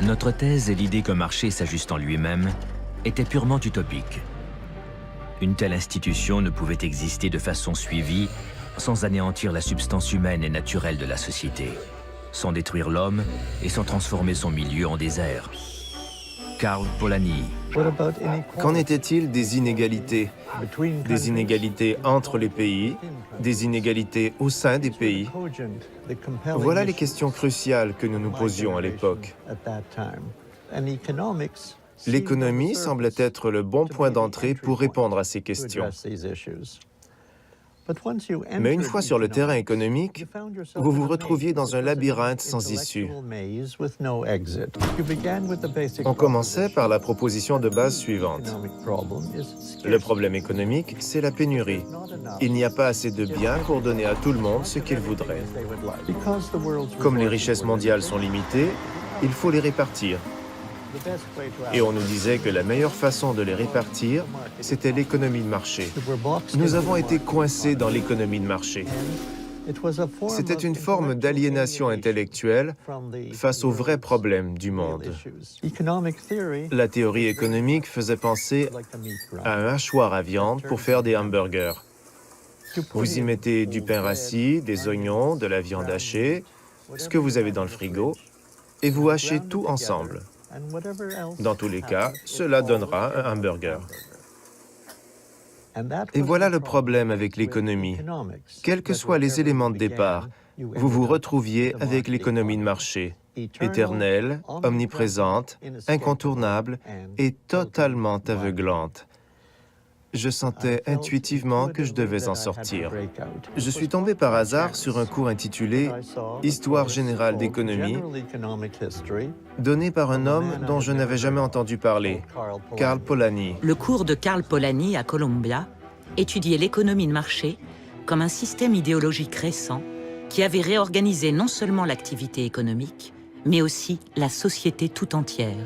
Notre thèse et l'idée qu'un marché s'ajuste en lui-même étaient purement utopiques. Une telle institution ne pouvait exister de façon suivie sans anéantir la substance humaine et naturelle de la société, sans détruire l'homme et sans transformer son milieu en désert. Karl Polanyi. Qu'en était-il des inégalités? Des inégalités entre les pays, des inégalités au sein des pays. Voilà les questions cruciales que nous nous posions à l'époque. L'économie semblait être le bon point d'entrée pour répondre à ces questions. Mais une fois sur le terrain économique, vous vous retrouviez dans un labyrinthe sans issue. On commençait par la proposition de base suivante. Le problème économique, c'est la pénurie. Il n'y a pas assez de biens pour donner à tout le monde ce qu'il voudrait. Comme les richesses mondiales sont limitées, il faut les répartir. Et on nous disait que la meilleure façon de les répartir, c'était l'économie de marché. Nous avons été coincés dans l'économie de marché. C'était une forme d'aliénation intellectuelle face aux vrais problèmes du monde. La théorie économique faisait penser à un hachoir à viande pour faire des hamburgers. Vous y mettez du pain rassis, des oignons, de la viande hachée, ce que vous avez dans le frigo, et vous hachez tout ensemble. Dans tous les cas, cela donnera un hamburger. Et voilà le problème avec l'économie. Quels que soient les éléments de départ, vous vous retrouviez avec l'économie de marché, éternelle, omniprésente, incontournable et totalement aveuglante. Je sentais intuitivement que je devais en sortir. Je suis tombé par hasard sur un cours intitulé « Histoire générale d'économie » donné par un homme dont je n'avais jamais entendu parler, Karl Polanyi. Le cours de Karl Polanyi à Columbia étudiait l'économie de marché comme un système idéologique récent qui avait réorganisé non seulement l'activité économique, mais aussi la société tout entière.